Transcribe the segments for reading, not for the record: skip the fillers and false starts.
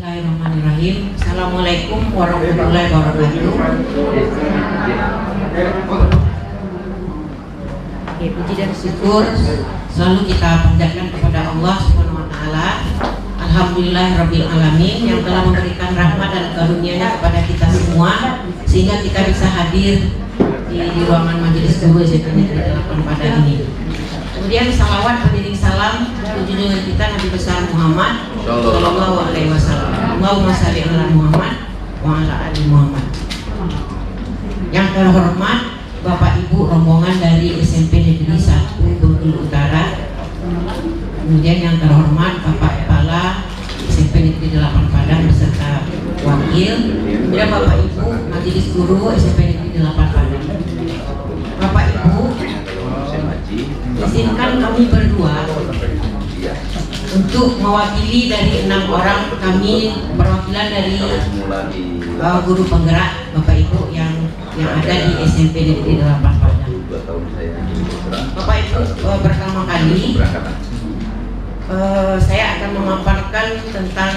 Bismillahirrahmanirrahim. Assalamualaikum warahmatullahi wabarakatuh. Oke, puji dan syukur selalu kita panjatkan kepada Allah Subhanahu wa taala. Alhamdulillahirabbil alamin yang telah memberikan rahmat dan karunia-Nya kepada kita semua sehingga kita bisa hadir di ruangan majelis guru SMP Negeri 8 Padang ini. Kemudian salawat beriring salam junjungan kita Nabi besar Muhammad Sallallahu Alaihi Wasallam. Allahumma shalli ala Muhammad wa ala ali Muhammad. Yang terhormat Bapak Ibu rombongan dari SMP Negeri 1 Bengkulu Utara. Kemudian yang terhormat Bapak Kepala SMP Negeri 8 Padang beserta wakil. Kemudian Bapak Ibu Majelis Guru SMP Negeri 8 Padang. Bapak Ibu, izinkan kami berdua untuk mewakili dari 6 orang kami perwakilan dari guru penggerak Bapak Ibu yang ada di SMP Negeri 8 Padang. Bapak Ibu, pertama kali saya akan memaparkan tentang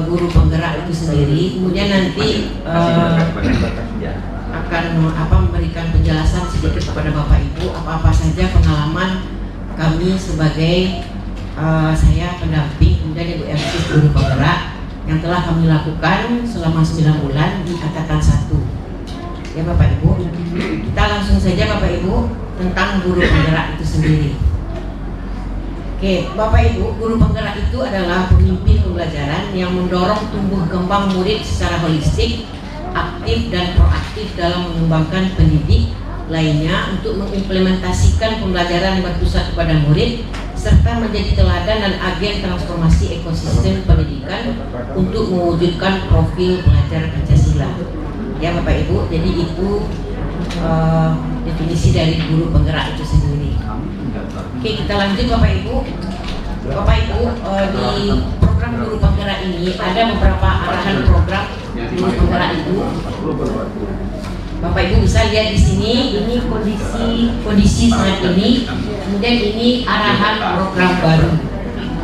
guru penggerak itu sendiri. Kemudian nanti akan memberikan penjelasan sedikit kepada Bapak Ibu apa-apa saja pengalaman kami sebagai saya pendamping kemudian Ibu MC guru penggerak yang telah kami lakukan selama 9 bulan di angkatan 1. Ya Bapak Ibu, kita langsung saja Bapak Ibu tentang guru penggerak itu sendiri. Oke, Bapak Ibu, guru penggerak itu adalah pemimpin pembelajaran yang mendorong tumbuh kembang murid secara holistik, aktif dan proaktif dalam mengembangkan pendidik lainnya untuk mengimplementasikan pembelajaran yang berpusat kepada murid serta menjadi teladan dan agen transformasi ekosistem pendidikan untuk mewujudkan profil pelajar Pancasila. Ya Bapak Ibu, jadi itu definisi dari guru penggerak itu sendiri. Oke, kita lanjut Bapak Ibu. Bapak Ibu, di program guru penggerak ini ada beberapa arahan program guru penggerak itu. Bapak Ibu bisa lihat di sini, ini kondisi saat ini. Kemudian ini arahan program baru.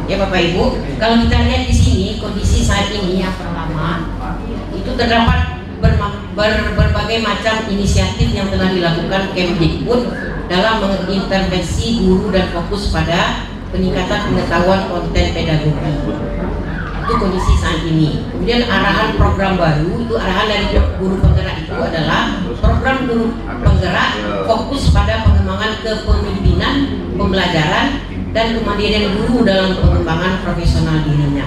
Ya Bapak Ibu, kalau kita lihat di sini kondisi saat ini yang pertama itu terdapat berbagai macam inisiatif yang telah dilakukan Kemdikbud dalam mengintervensi guru dan fokus pada peningkatan pengetahuan konten pedagogi. Itu kondisi saat ini. Kemudian arahan program baru itu arahan dari guru penggerak itu adalah program guru penggerak fokus pada pengembangan kepemimpinan, pembelajaran dan kemandirian guru dalam pengembangan profesional dirinya.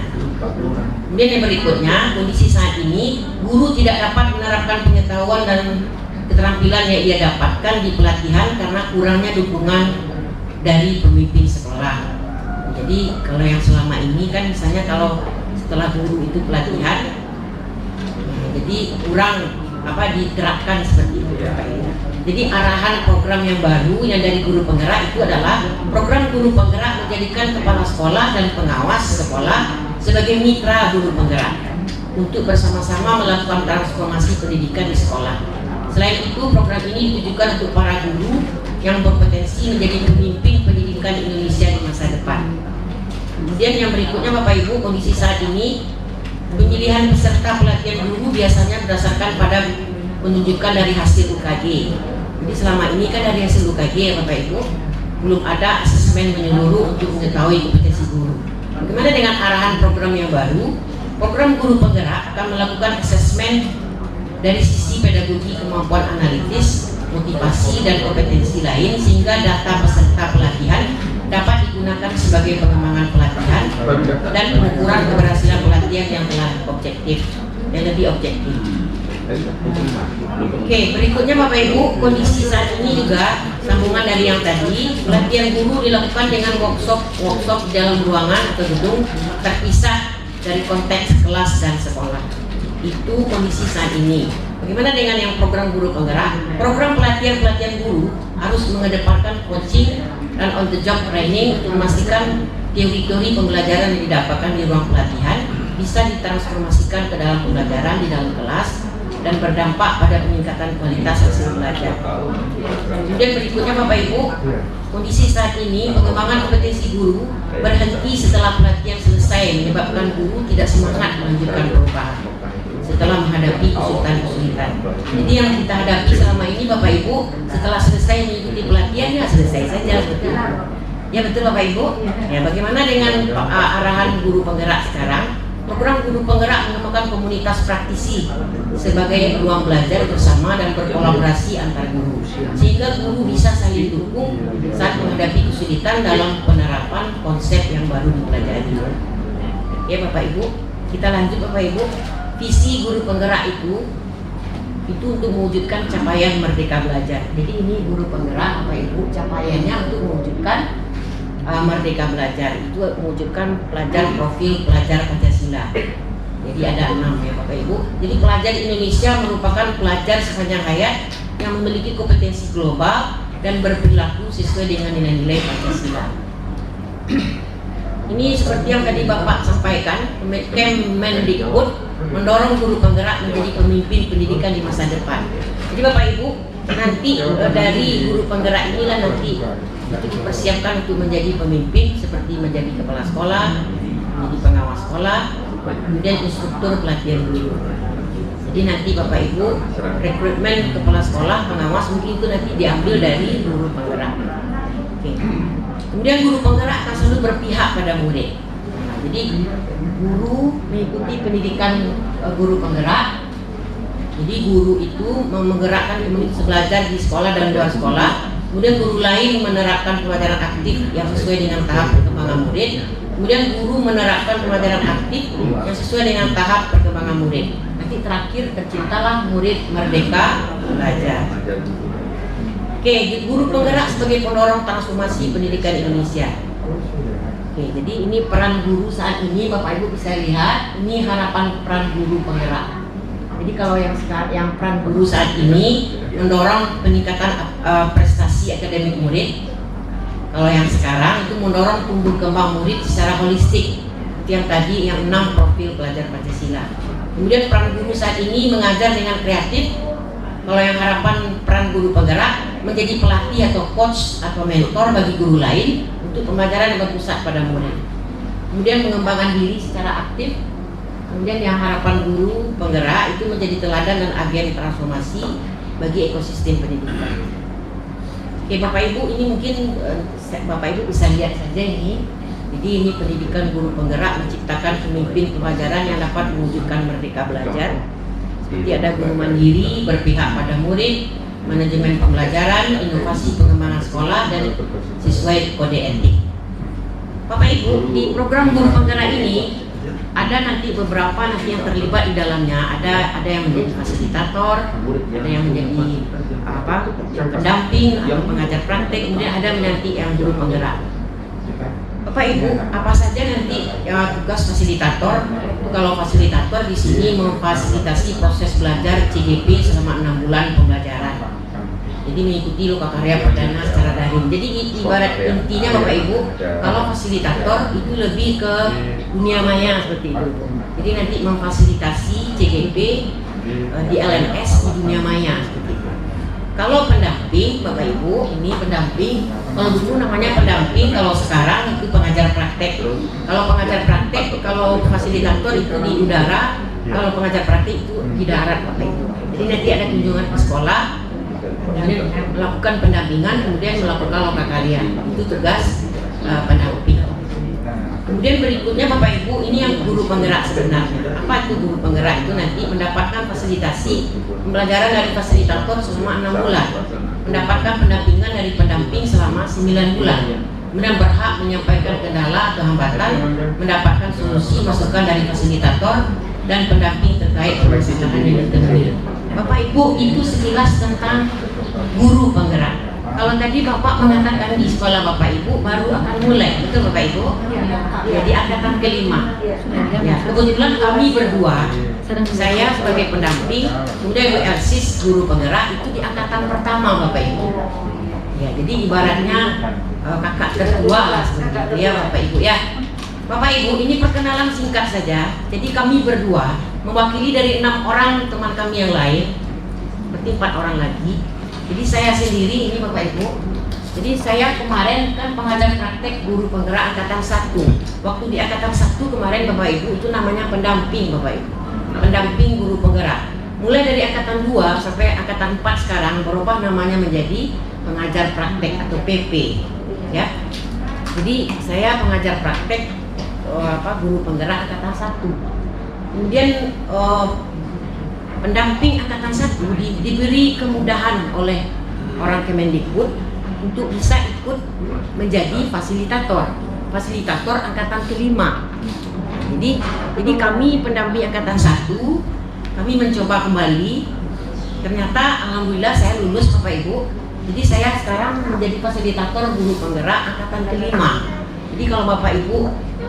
Kemudian yang berikutnya, kondisi saat ini guru tidak dapat menerapkan pengetahuan dan keterampilan yang ia dapatkan di pelatihan karena kurangnya dukungan dari pemimpin sekolah. Jadi kalau yang selama ini kan misalnya kalau setelah guru itu pelatihan, jadi kurang diterapkan seperti itu. Jadi arahan program yang baru yang dari guru penggerak itu adalah program guru penggerak menjadikan kepala sekolah dan pengawas sekolah sebagai mitra guru penggerak untuk bersama-sama melakukan transformasi pendidikan di sekolah. Selain itu, program ini ditujukan untuk para guru yang berpotensi menjadi pemimpin pendidikan Indonesia di masa depan. Kemudian yang berikutnya Bapak Ibu, kondisi saat ini pemilihan peserta pelatihan guru biasanya berdasarkan pada penunjukan dari hasil UKG. Jadi selama ini kan dari hasil UKG ya Bapak Ibu, belum ada asesmen menyeluruh untuk mengetahui kompetensi guru. Bagaimana dengan arahan program yang baru? Program guru penggerak akan melakukan asesmen dari sisi pedagogi, kemampuan analitis, motivasi dan kompetensi lain sehingga data peserta pelatihan dapat digunakan sebagai pengembangan pelatihan dan pengukuran keberhasilan pelatihan yang telah objektif dan lebih objektif. Oke, berikutnya Bapak Ibu, kondisi saat ini juga sambungan dari yang tadi, pelatihan guru dilakukan dengan workshop di dalam ruangan atau gedung terpisah dari konteks kelas dan sekolah. Itu kondisi saat ini. Bagaimana dengan yang program guru penggerak? Program pelatihan guru harus mengedepankan coaching dan on the job training untuk memastikan teori-teori pembelajaran yang didapatkan di ruang pelatihan bisa ditransformasikan ke dalam pembelajaran di dalam kelas dan berdampak pada peningkatan kualitas hasil belajar. Kemudian berikutnya Bapak Ibu, kondisi saat ini pengembangan kompetensi guru berhenti setelah pelatihan selesai selesai menyebabkan guru tidak semangat melanjutkan perubahan setelah menghadapi kesulitan-kesulitan. Jadi yang kita hadapi selama ini Bapak Ibu, setelah selesai mengikuti pelatihan ya selesai saja betul. Ya betul Bapak Ibu. Ya bagaimana dengan arahan guru penggerak sekarang? Program guru penggerak merupakan komunitas praktisi sebagai ruang belajar bersama dan berkolaborasi antar guru, sehingga guru bisa saling dukung saat menghadapi kesulitan dalam penerapan konsep yang baru dipelajari. Ya Bapak Ibu, kita lanjut Bapak Ibu. Visi guru penggerak itu untuk mewujudkan capaian merdeka belajar. Jadi ini guru penggerak Bapak Ibu, capaiannya untuk mewujudkan merdeka belajar, itu mewujudkan profil pelajar Pancasila. Jadi ada 6 ya Bapak Ibu. Jadi pelajar Indonesia merupakan pelajar sepanjang hayat yang memiliki kompetensi global dan berperilaku sesuai dengan nilai-nilai Pancasila. Ini seperti yang tadi Bapak sampaikan, Kemendikbud mendorong guru penggerak menjadi pemimpin pendidikan di masa depan. Jadi Bapak Ibu, nanti dari guru penggerak inilah nanti itu dipersiapkan untuk menjadi pemimpin seperti menjadi kepala sekolah, menjadi pengawas sekolah, kemudian instruktur pelatihan guru. Jadi nanti Bapak Ibu rekrutmen kepala sekolah, pengawas mungkin itu nanti diambil dari guru penggerak. Oke. Kemudian guru penggerak akan selalu berpihak pada murid. Jadi guru mengikuti pendidikan guru penggerak. Jadi guru itu menggerakkan komunitas belajar di sekolah dan luar sekolah. Kemudian guru lain menerapkan pembelajaran aktif yang sesuai dengan tahap perkembangan murid. Kemudian guru menerapkan pembelajaran aktif yang sesuai dengan tahap perkembangan murid. Nanti terakhir terciptalah murid merdeka belajar. Oke, guru penggerak sebagai pendorong transformasi pendidikan Indonesia. Oke, jadi ini peran guru saat ini Bapak Ibu bisa lihat. Ini harapan peran guru penggerak. Jadi kalau yang peran guru saat ini mendorong peningkatan prestasi akademik murid. Kalau yang sekarang itu mendorong tumbuh kembang murid secara holistik. Yang tadi yang 6 profil pelajar Pancasila. Kemudian peran guru saat ini mengajar dengan kreatif. Kalau yang harapan peran guru penggerak menjadi pelatih atau coach atau mentor bagi guru lain untuk pembelajaran yang berpusat pada murid. Kemudian mengembangkan diri secara aktif. Kemudian yang harapan guru penggerak itu menjadi teladan dan agen transformasi bagi ekosistem pendidikan. Oke Bapak Ibu, ini mungkin Bapak Ibu bisa lihat saja ini. Jadi ini pendidikan guru penggerak menciptakan pemimpin pembelajaran yang dapat mewujudkan merdeka belajar. Seperti ada guru mandiri, berpihak pada murid, manajemen pembelajaran, inovasi pengembangan sekolah, dan sesuai kode etik. Bapak Ibu, di program guru penggerak ini ada nanti beberapa yang terlibat di dalamnya. Ada yang menjadi fasilitator, ada yang menjadi pendamping atau pengajar praktek, kemudian ada nanti yang guru penggerak. Bapak Ibu, apa saja nanti tugas fasilitator? Kalau fasilitator di sini memfasilitasi proses belajar CGP selama 6 bulan pembelajaran. Jadi mengikuti lokakarya perdana secara daring. Jadi ibarat intinya Bapak Ibu, kalau fasilitator itu lebih ke dunia maya seperti itu. Jadi nanti memfasilitasi CGP di LMS di dunia maya seperti itu. Kalau pendamping Bapak Ibu, ini pendamping. Kalau dulu namanya pendamping, kalau sekarang itu pengajar praktek. Kalau pengajar praktek, kalau fasilitator itu di udara, kalau pengajar praktek itu di darat Bapak Ibu. Jadi nanti ada kunjungan ke sekolah, kemudian melakukan pendampingan, kemudian melakukan lokakarya. Itu tugas pendamping. Kemudian berikutnya Bapak Ibu, ini yang guru penggerak sebenarnya. Apa itu guru penggerak? Itu nanti mendapatkan fasilitasi pembelajaran dari fasilitator selama 6 bulan, mendapatkan pendampingan dari pendamping selama 9 bulan, kemudian berhak menyampaikan kendala atau hambatan, mendapatkan solusi masukan dari fasilitator dan pendamping terkait permasalahan yang ditemui. Bapak Ibu, itu sekilas tentang guru penggerak. Kalau tadi Bapak mengatakan di sekolah Bapak Ibu baru akan mulai, betul Bapak Ibu? Jadi angkatan kelima. Ya, kebetulan kami berdua, saya sebagai pendamping, kemudian Bu Elsis guru penggerak itu di angkatan pertama Bapak Ibu. Ya, jadi ibaratnya kakak tertua lah seperti itu ya Bapak Ibu ya. Bapak Ibu, ini perkenalan singkat saja. Jadi kami berdua mewakili dari 6 orang teman kami yang lain, berarti 4 orang lagi. Jadi saya sendiri ini Bapak Ibu Jadi saya kemarin kan pengajar praktek guru penggerak angkatan 1. Waktu di angkatan 1 kemarin Bapak Ibu itu namanya pendamping Bapak Ibu. Pendamping guru penggerak. Mulai dari angkatan 2 sampai angkatan 4 sekarang berubah namanya menjadi pengajar praktek atau PP. Ya. Jadi saya pengajar praktek guru penggerak angkatan 1. Kemudian pendamping angkatan 1 diberi kemudahan oleh orang Kemendikbud untuk bisa ikut menjadi fasilitator angkatan kelima. Jadi kami pendamping angkatan 1 kami mencoba kembali. Ternyata alhamdulillah saya lulus Bapak Ibu. Jadi saya sekarang menjadi fasilitator guru penggerak angkatan kelima. Jadi kalau Bapak Ibu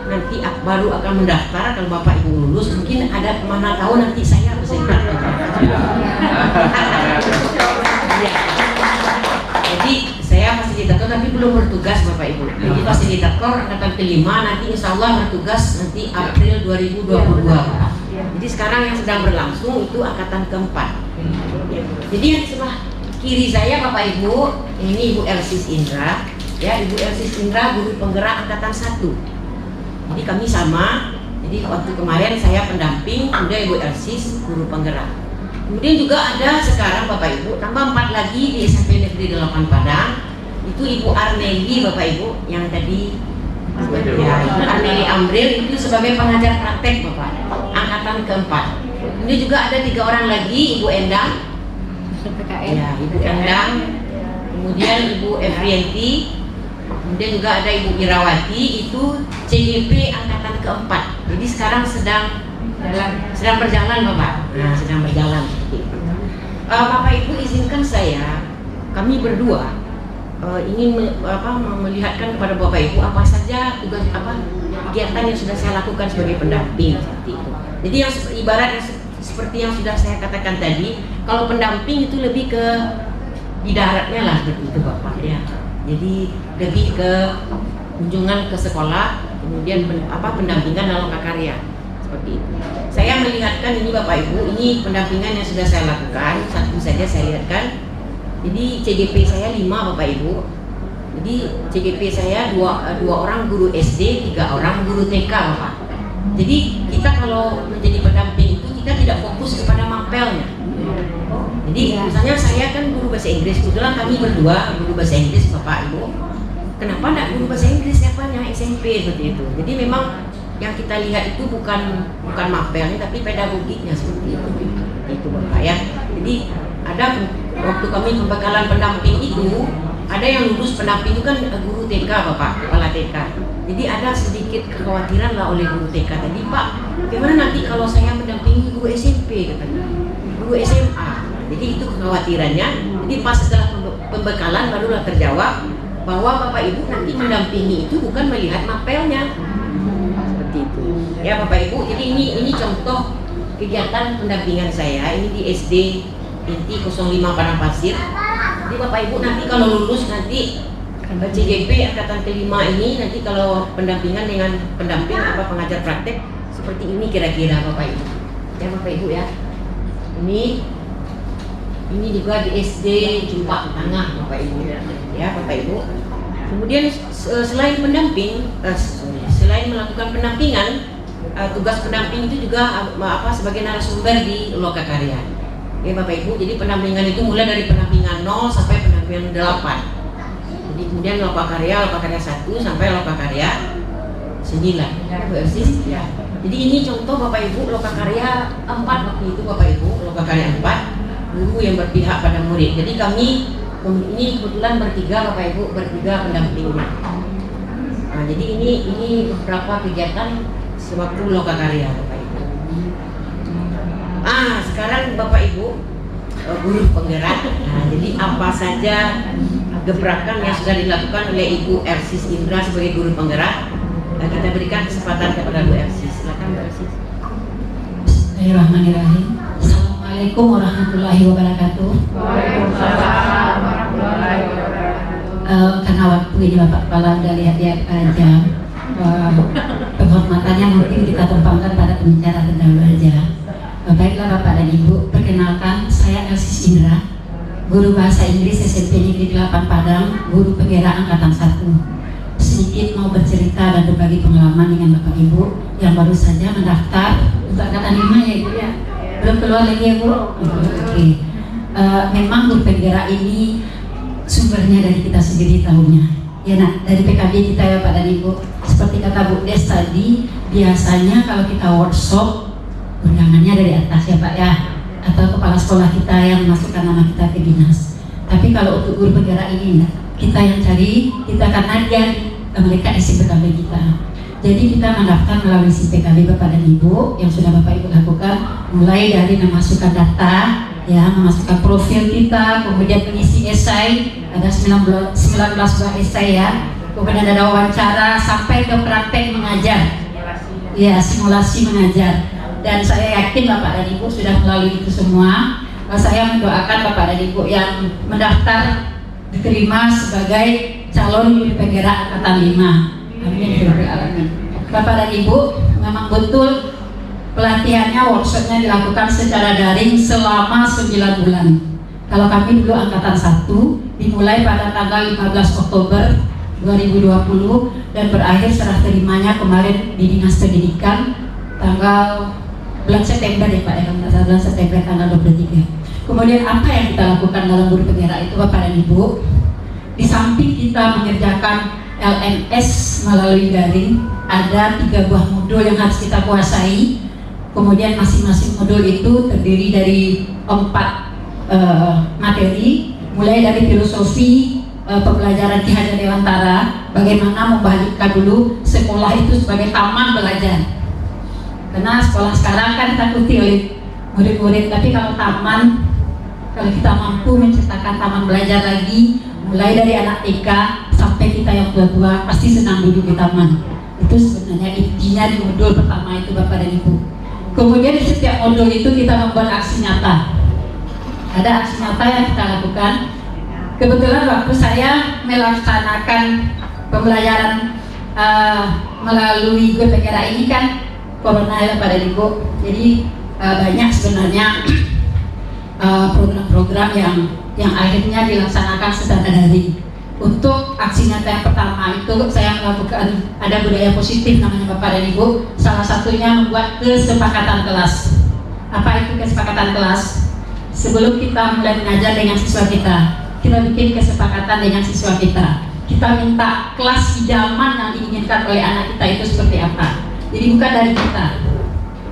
nanti baru akan mendaftar, kalau Bapak Ibu lulus mungkin ada kemana tahu nanti saya bisa ikut. Jadi saya fasilitator tapi belum bertugas Bapak Ibu. Jadi fasilitator angkatan kelima nanti insya Allah bertugas nanti April 2022. Jadi sekarang yang sedang berlangsung itu angkatan keempat. Jadi yang di sebelah kiri saya Bapak Ibu, ini Ibu Elsis Indra. Ya, Ibu Elsis Indra guru penggerak angkatan 1. Jadi kami sama. Jadi waktu kemarin saya pendamping, kemudian Ibu Elsis guru penggerak. Kemudian juga ada sekarang Bapak Ibu tambah 4 lagi di SMP Negeri 8 Padang. Itu Ibu Arneli Bapak Ibu yang tadi ya, Ibu Arneli Amril itu sebagai pengajar praktek Bapak, angkatan keempat. Kemudian juga ada 3 orang lagi, Ibu Endang, ya, Ibu Endang, kemudian Ibu Efrienti, kemudian juga ada Ibu Irawati, itu CGP angkatan keempat. Jadi sekarang sedang berjalan Bapak. Nah, sedang berjalan seperti itu. Bapak Ibu izinkan saya, kami berdua ingin melihatkan kepada Bapak Ibu apa saja tugas kegiatan yang sudah saya lakukan sebagai pendamping seperti itu. Jadi yang ibarat seperti yang sudah saya katakan tadi, kalau pendamping itu lebih ke di daratnya lah seperti itu Bapak ya. Jadi lebih ke kunjungan ke sekolah, kemudian pendampingan dalam karya seperti itu. Saya melihatkan ini Bapak Ibu, ini pendampingan yang sudah saya lakukan, satu saja saya lihatkan. Jadi CGP saya 5 Bapak Ibu. Jadi CGP saya 2 orang guru SD, 3 orang guru TK Bapak. Jadi kita kalau menjadi pendamping itu kita tidak fokus kepada mapelnya. Jadi misalnya saya kan guru bahasa Inggris, kebetulan kami berdua guru bahasa Inggris Bapak Ibu. Kenapa enggak guru bahasa Inggris siapanya SMP seperti itu. Jadi memang yang kita lihat itu bukan mapelnya tapi pedagogiknya seperti itu. Itu Bapak ya. Jadi ada waktu kami pembekalan pendamping itu, ada yang lulus pendamping itu kan guru TK Bapak, kepala TK. Jadi ada sedikit kekhawatiran lah oleh guru TK tadi, Pak, bagaimana nanti kalau saya mendampingi guru SMP katanya, guru SMA. Jadi itu kekhawatirannya. Jadi pas setelah pembekalan barulah terjawab bahwa Bapak Ibu nanti mendampingi itu bukan melihat mapelnya. Seperti itu. Ya Bapak Ibu, jadi ini contoh kegiatan pendampingan saya, ini di SD Inti 05 Padang Pasir. Jadi Bapak Ibu nanti kalau lulus nanti CGP angkatan kelima ini nanti kalau pendampingan dengan pendamping pengajar praktek seperti ini kira-kira Bapak Ibu. Ya Bapak Ibu ya. Ini juga di SD Jumpak Tengah Bapak Ibu. Ya Bapak Ibu. Kemudian selain pendamping, selain melakukan pendampingan, tugas pendamping itu juga sebagai narasumber di Lokakarya. Ya Bapak Ibu, jadi pendampingan itu mulai dari pendampingan 0 sampai pendampingan 8. Jadi kemudian Lokakarya 1 sampai Lokakarya 9. Ya. Jadi ini contoh Bapak Ibu Lokakarya 4 waktu itu Bapak Ibu, Lokakarya 4, guru yang berpihak pada murid. Jadi kami ini kebetulan bertiga Bapak Ibu, bertiga pendampingnya. Nah, jadi ini beberapa kegiatan sewaktu Lokakarya Bapak Ibu. Sekarang Bapak Ibu guru penggerak. Nah, jadi apa saja gebrakan yang sudah dilakukan oleh Ibu Elsis Indra sebagai guru penggerak? Kita berikan kesempatan kepada Bu Elsis. Silakan Bu Elsis. Bismillahirrahmanirrahim. Assalamualaikum warahmatullahi wabarakatuh. Waalaikumsalam warahmatullahi wabarakatuh. Karena waktu ini Bapak Kepala udah lihat-lihat aja, penghormatannya mungkin kita tumpangkan pada pembicara terdahulu aja. Baiklah Bapak dan Ibu, perkenalkan saya Elsis Indra, guru guru bahasa Inggris SMP Negeri 8 Padang, guru penggerak angkatan 1. Sedikit mau bercerita dan berbagi pengalaman dengan Bapak Ibu yang baru saja mendaftar untuk angkatan 5 ya Ibu ya. Belum keluar lagi ya Bu? Oke. Memang guru penggerak ini sumbernya dari kita sendiri tahunya. Ya nak, dari PKB kita ya Pak dan Ibu. Seperti kata Bu Des tadi, biasanya kalau kita workshop undangannya dari atas ya Pak ya, atau kepala sekolah kita yang masukkan nama kita ke dinas. Tapi kalau untuk guru penggerak ini enggak. Kita yang cari, kita karena dia mereka isi PKB kita. Jadi kita mendaftar melalui si PKB Bapak dan Ibu yang sudah Bapak Ibu lakukan, mulai dari memasukkan data, ya, memasukkan profil kita, kemudian mengisi esai, ada 19 buah esai ya, kemudian ada wawancara sampai ke praktek mengajar, ya, simulasi mengajar. Dan saya yakin Bapak dan Ibu sudah melalui itu semua. Saya mendoakan Bapak dan Ibu yang mendaftar diterima sebagai calon guru penggerak angkatan 5. Amin ya rabbal alamin. Bapak dan Ibu, memang betul pelatihannya, workshopnya dilakukan secara daring selama 9 bulan. Kalau kami dulu angkatan 1 dimulai pada tanggal 15 Oktober 2020 dan berakhir serah terimanya kemarin di Dinas Pendidikan tanggal bulan September ya Pak ya, bulan September tanggal 23. Kemudian apa yang kita lakukan dalam guru penggerak itu Bapak dan Ibu? Di samping kita mengerjakan LMS melalui daring, ada 3 buah modul yang harus kita kuasai. Kemudian masing-masing modul itu terdiri dari 4 materi, mulai dari filosofi pembelajaran Ki Hajar Dewantara, bagaimana membalikkan dulu sekolah itu sebagai taman belajar. Karena sekolah sekarang kan ditakuti oleh murid-murid, tapi kalau taman, kalau kita mampu menciptakan taman belajar lagi, mulai dari anak TK sampai kita yang tua-tua pasti senang duduk di taman. Itu sebenarnya intinya di modul pertama itu Bapak dan Ibu. Kemudian di setiap modul itu kita membuat aksi nyata. Ada aksi nyata yang kita lakukan. Kebetulan waktu saya melaksanakan pembelajaran melalui guru penggerak ini kan corona ya Bapak dan Ibu. Jadi banyak sebenarnya program-program yang akhirnya dilaksanakan secara daring. Untuk aksi nyata yang pertama itu saya melakukan ada budaya positif namanya Bapak dan Ibu. Salah satunya membuat kesepakatan kelas. Apa itu kesepakatan kelas? Sebelum kita mulai mengajar dengan siswa kita bikin kesepakatan dengan siswa kita. Kita minta kelas idaman yang diinginkan oleh anak kita itu seperti apa. Jadi bukan dari kita,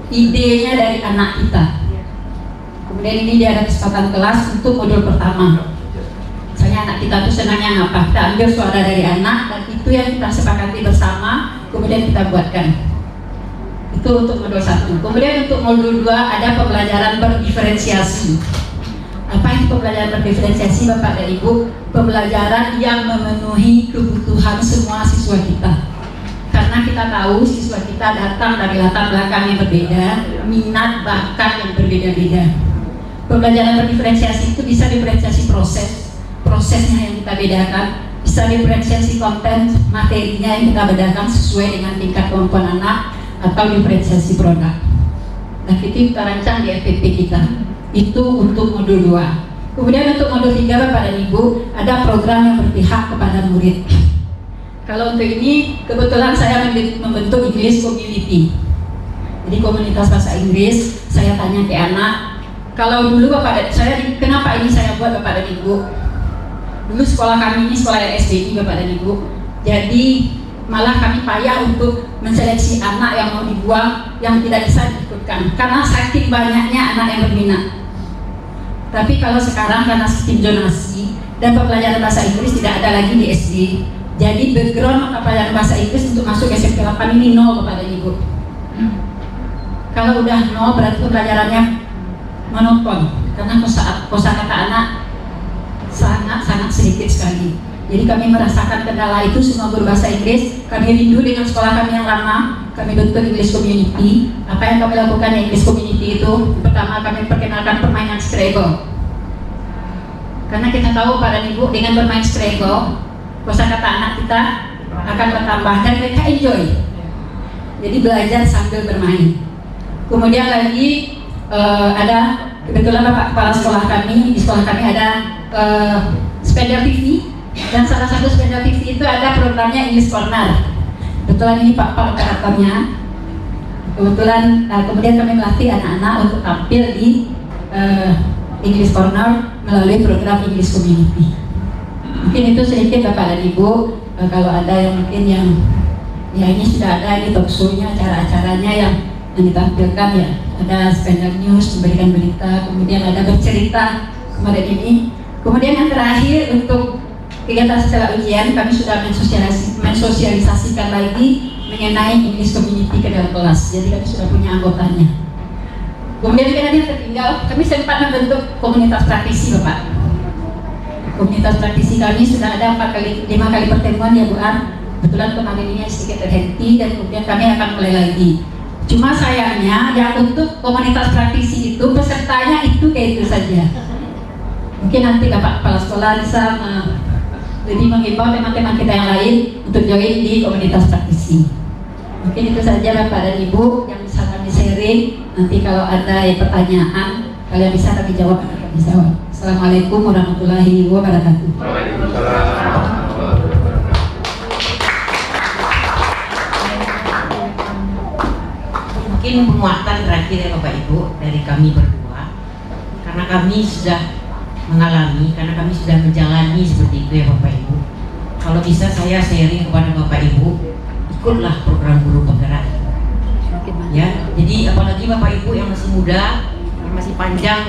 idenya dari anak kita. Kemudian ini dia ada kesempatan kelas untuk modul pertama. Misalnya anak kita tuh senangnya apa? Kita ambil suara dari anak dan itu yang kita sepakati bersama, kemudian kita buatkan. Itu untuk modul 1. Kemudian untuk modul 2 ada pembelajaran berdiferensiasi. Apa itu pembelajaran berdiferensiasi Bapak dan Ibu? Pembelajaran yang memenuhi kebutuhan semua siswa kita. Karena kita tahu siswa kita datang dari latar belakang yang berbeda, minat bakat yang berbeda-beda. Pembelajaran berdiferensiasi itu bisa diferensiasi prosesnya yang kita bedakan, bisa diferensiasi konten materinya yang kita bedakan sesuai dengan tingkat kemampuan anak, atau diferensiasi produk. Nah itu kita rancang di FPP kita. Itu untuk modul 2. Kemudian untuk modul 3 Bapak dan Ibu ada program yang berpihak kepada murid. Kalau untuk ini kebetulan saya membentuk English Community. Jadi komunitas bahasa Inggris. Saya tanya ke anak, kalau dulu Bapak, kenapa ini saya buat Bapak dan Ibu? Dulu sekolah kami ini sekolah RSBI Bapak dan Ibu. Jadi malah kami payah untuk menseleksi anak yang mau dibuang, yang tidak bisa diikutkan karena saking banyaknya anak yang berminat. Tapi kalau sekarang karena sistem zonasi dan pembelajaran bahasa Inggris tidak ada lagi di SD, jadi background pembelajaran bahasa Inggris untuk masuk SMP 8 ini 0 Bapak dan Ibu. Kalau udah 0 berarti pembelajarannya monoton karena kosakata anak sangat sedikit sekali. Jadi kami merasakan kendala itu semua guru bahasa Inggris. Kami rindu dengan sekolah kami yang lama. Kami bentuk English Community. Apa yang kami lakukan di English Community itu? Pertama kami perkenalkan permainan Scrabble. Karena kita tahu Pak dan Ibu dengan bermain Scrabble, kosakata anak kita akan bertambah dan mereka enjoy. Jadi belajar sambil bermain. Kemudian lagi ada kebetulan Bapak Kepala Sekolah kami, di sekolah kami ada Spender TV, dan salah satu Spender TV itu ada programnya English Corner. Kebetulan ini Pak operatornya. Kebetulan kemudian kami melatih anak-anak untuk tampil di English Corner melalui program English Community. Mungkin itu sedikit Bapak dan Ibu. Kalau ada yang mungkin yang ini sudah ada ini talk show-nya, acara-acaranya yang ditampilkan ya. Ada Spender News memberikan berita, kemudian ada bercerita kemarin ini. Kemudian yang terakhir untuk kegiatan setelah ujian kami sudah mensosialisasikan lagi mengenai English Community ke dalam kelas. Jadi kami sudah punya anggotanya. Kemudian kan ada yang tertinggal, kami sempat membentuk komunitas praktisi Bapak. Komunitas praktisi kami sudah ada 5 kali pertemuan ya Bu An. Kebetulan kemarin ini sedikit terhenti dan kemudian kami akan mulai lagi. Cuma sayangnya yang untuk komunitas praktisi itu pesertanya itu kayak itu saja. Mungkin nanti Bapak Kepala Sekolah bisa lebih menghimbau teman-teman kita yang lain untuk join di komunitas praktisi. Mungkin itu saja Bapak dan Ibu yang bisa kami sharing. Nanti kalau ada yang pertanyaan, kalian bisa kami jawab atau kami jawab. Assalamualaikum warahmatullahi wabarakatuh. Mungkin penguatan terakhir ya Bapak Ibu dari kami berdua, karena kami sudah mengalami, karena kami sudah menjalani seperti itu ya Bapak Ibu. Kalau bisa saya sharing kepada Bapak Ibu, ikutlah program guru penggerak. Ya, jadi apalagi Bapak Ibu yang masih muda, yang masih panjang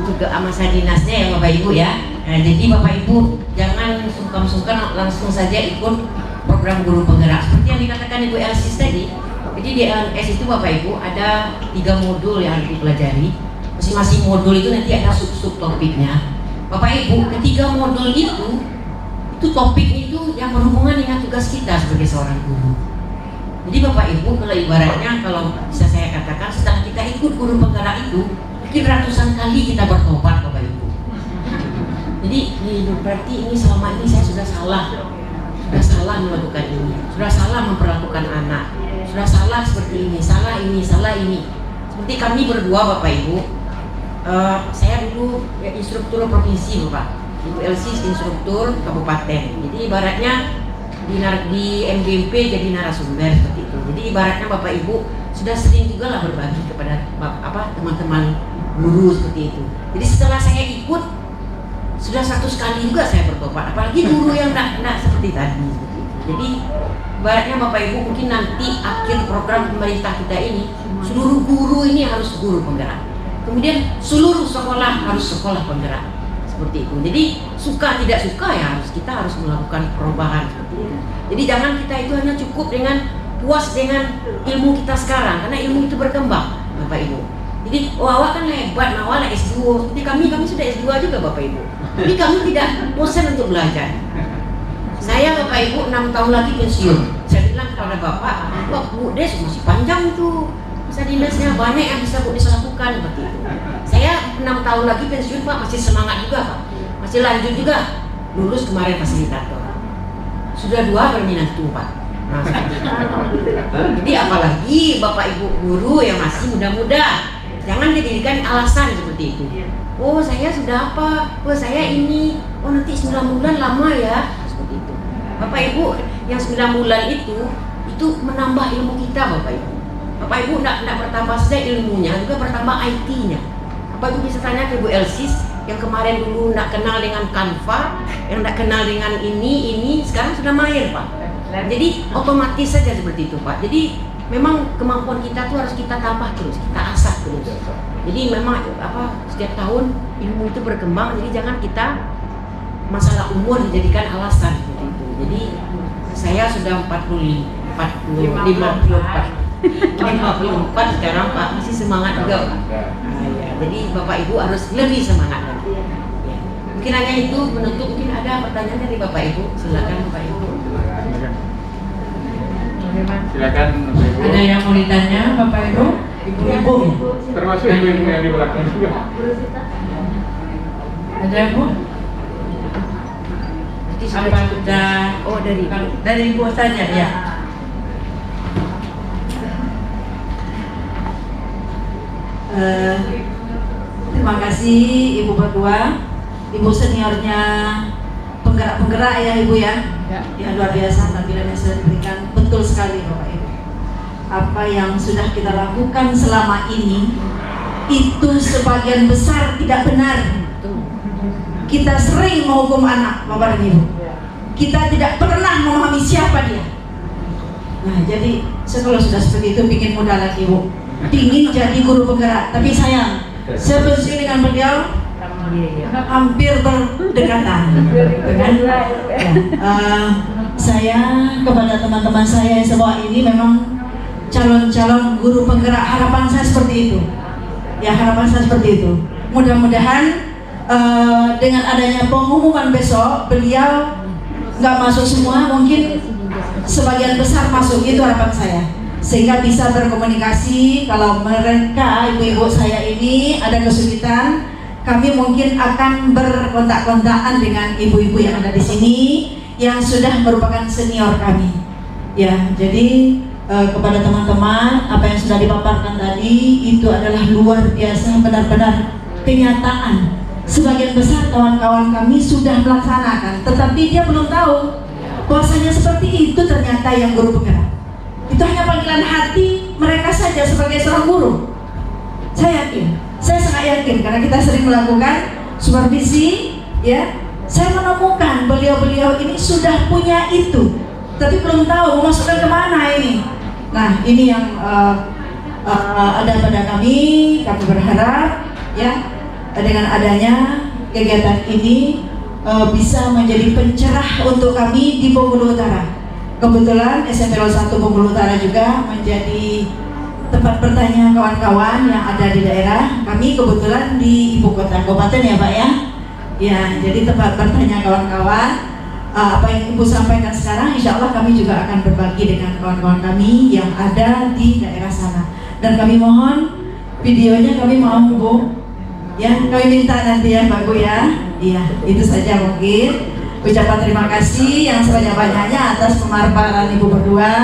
juga masa dinasnya ya Bapak Ibu ya. Nah, jadi Bapak Ibu jangan sungkan-sungkan langsung saja ikut program guru penggerak seperti yang dikatakan Ibu Elsis tadi. Jadi di LMS itu Bapak Ibu ada 3 modul yang harus dipelajari. Masing-masing modul itu nanti ada sub-sub topiknya. Bapak Ibu, ketiga modul itu topik itu yang berhubungan dengan tugas kita sebagai seorang guru. Jadi Bapak Ibu, kalau ibaratnya kalau bisa saya katakan setelah kita ikut guru penggerak itu mungkin ratusan kali kita bertobat Bapak Ibu. Jadi berarti ini selama ini saya sudah salah melakukan ini, sudah salah memperlakukan anak, sudah salah seperti ini, salah ini. Seperti kami berdua Bapak Ibu, saya dulu ya, instruktur provinsi Bapak, Ibu Elsis instruktur kabupaten. Jadi ibaratnya di MGMP jadi narasumber seperti itu. Jadi ibaratnya Bapak Ibu sudah sering juga lah berbagi kepada teman-teman guru seperti itu. Jadi setelah saya ikut sudah 100 kali juga saya bertobat, apalagi guru yang tidak seperti tadi. Jadi ibaratnya Bapak Ibu mungkin nanti akhir program pemerintah kita ini seluruh guru ini harus guru penggerak. Kemudian seluruh sekolah harus sekolah penggerak seperti itu. Jadi suka tidak suka ya kita harus melakukan perubahan seperti itu. Jadi jangan kita itu hanya cukup dengan puas dengan ilmu kita sekarang, karena ilmu itu berkembang Bapak Ibu. Jadi awak kan hebat, awak S2. Jadi kami sudah S2 juga Bapak Ibu. Jadi kami tidak bosan untuk belajar. Saya Bapak Ibu 6 tahun lagi pensiun. Saya bilang kepada Bapak, Bu Des masih panjang itu masa dinasnya, banyak yang bisa Bu Des lakukan seperti itu. Saya 6 tahun lagi pensiun Pak, masih semangat juga Pak, masih lanjut juga. Lulus kemarin fasilitator, sudah 2 berminat tuh Pak. Nah, jadi apalagi Bapak Ibu guru yang masih muda-muda, jangan dijadikan alasan seperti itu. Oh saya sudah apa? Oh saya ini. Oh nanti 9 bulan lama ya. Seperti itu. Bapak Ibu yang 9 bulan itu menambah ilmu kita Bapak Ibu. Bapak Ibu tidak bertambah saja ilmunya, juga bertambah IT-nya. Bapak Ibu bisa tanya ke Bu Elsis yang kemarin dulu tidak kenal dengan Canva, yang tidak kenal dengan ini, sekarang sudah mahir Pak. Jadi otomatis saja seperti itu Pak. Jadi memang kemampuan kita tuh harus kita tambah terus, kita asah terus. Jadi memang setiap tahun ilmu itu berkembang. Jadi jangan kita masalah umur dijadikan alasan seperti itu. Jadi saya sudah 54 sekarang Pak, masih semangat juga Pak. Ya, jadi Bapak Ibu harus lebih semangat lagi. Ya. Mungkin hanya itu menutup. Mungkin ada pertanyaan dari Bapak Ibu, silakan Bapak Ibu. Silakan Ibu. Ada yang mau ditanya Bapak Ibu? Ibu-ibu. Termasuk ibu-ibu yang di belakang juga. Ada Bu? Apa sudah? Oh dari Ibu saja ya. terima kasih Ibu berdua, Ibu seniornya penggerak-penggerak ya Ibu ya. Ya luar biasa tampilan yang sudah diberikan, betul sekali Bapak Ibu. Apa yang sudah kita lakukan selama ini itu sebagian besar tidak benar. Kita sering menghukum anak Bapak dan Ibu. Kita tidak pernah memahami siapa dia. Nah jadi saya kalau sudah seperti itu pingin muda lagi Bu, pingin jadi guru penggerak. Tapi sayang, saya berselisih dengan beliau hampir berdekatan. Saya kepada teman-teman saya yang semua ini memang calon-calon guru penggerak, harapan saya seperti itu. Ya harapan saya seperti itu. Mudah-mudahan dengan adanya pengumuman besok, beliau nggak masuk semua, mungkin sebagian besar masuk, itu harapan saya, sehingga bisa berkomunikasi. Kalau mereka ibu-ibu saya ini ada kesulitan, kami mungkin akan berkontak-kontakan dengan ibu-ibu yang ada di sini yang sudah merupakan senior kami. Ya, jadi kepada teman-teman, apa yang sudah dipaparkan tadi itu adalah luar biasa, benar-benar kenyataan. Sebagian besar kawan-kawan kami sudah melaksanakan, tetapi dia belum tahu bahwasanya seperti itu ternyata yang guru penggerak. Itu hanya panggilan hati mereka saja sebagai seorang guru. Saya yakin, saya sangat yakin karena kita sering melakukan supervisi, ya. Saya menemukan beliau-beliau ini sudah punya itu, tapi belum tahu memasukkan kemana ini. Nah, ini yang ada pada kami berharap, ya, dengan adanya kegiatan ini bisa menjadi pencerah untuk kami di Bengkulu Utara. Kebetulan SMP 01 Bengkulu Utara juga menjadi tempat bertanya kawan-kawan yang ada di daerah. Kami kebetulan di ibu kota kabupaten ya Pak ya. Ya, jadi tempat bertanya kawan-kawan. Apa yang Ibu sampaikan sekarang, insya Allah kami juga akan berbagi dengan kawan-kawan kami yang ada di daerah sana. Dan kami mohon videonya kami mau Bu. Ya, kami minta nanti ya Pak Bu ya. Iya, itu saja mungkin. Ucapan terima kasih yang sebanyak-banyaknya atas pemaparan Ibu berdua.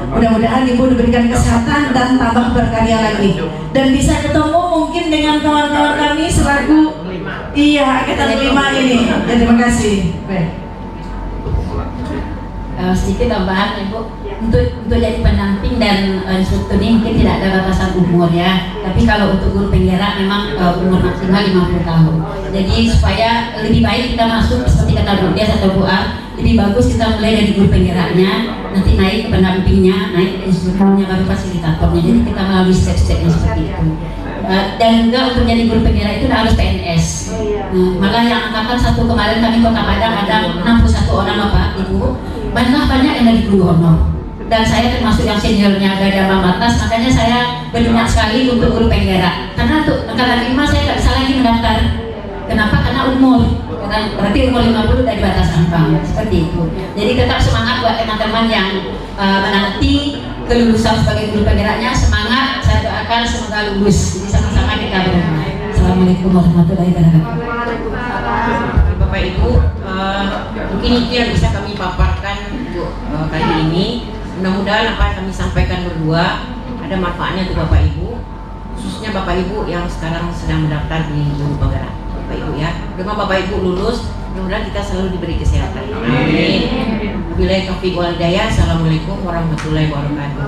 Mudah-mudahan Ibu diberikan kesehatan dan tambah berkarya lagi. Dan bisa ketemu mungkin dengan kawan-kawan kami selaku angkatan 5 ini. Ya, terima kasih. Baik. Sedikit tambahan Ibu, untuk jadi pendamping dan instruktur ini mungkin tidak ada batasan umur ya, tapi kalau untuk guru penggerak memang umur maksimal 50 tahun. Jadi supaya lebih baik kita masuk seperti kata Bu Dias atau Bu A, lebih bagus kita mulai dari guru penggeraknya, nanti naik ke pendampingnya, naik ke instrukturnya, baru fasilitatornya. Jadi kita melalui step-stepnya seperti itu. Dan juga untuk jadi guru penggerak itu harus PNS. Malah yang angkatan 1 kemarin kami Kota Padang ada 61 orang Bapak Ibu, banyak yang dari guru honor. Dan saya termasuk yang seniornya ada ambang batas, makanya saya berminat sekali untuk guru penggerak. Karena untuk angkatan 5 saya nggak bisa lagi mendaftar. Kenapa? Karena umur. Berarti umur 50 dari batas ambang, seperti itu. Jadi tetap semangat buat teman-teman yang menanti kelulusan sebagai guru penggeraknya. Semangat, saya doakan semoga lulus. Jadi sama-sama kita berdoa. Assalamualaikum warahmatullahi wabarakatuh. Bapak Ibu, mungkin itu yang bisa kami paparkan untuk kali ini. Mudah-mudahan apa yang kami sampaikan berdua ada manfaatnya untuk Bapak Ibu, khususnya Bapak Ibu yang sekarang sedang mendaftar di guru penggerak. Bapak Ibu ya, dengan Bapak Ibu lulus, mudah-mudahan kita selalu diberi kesehatan. Amin. Wabillahi taufiq wal hidayah. Assalamualaikum warahmatullahi wabarakatuh.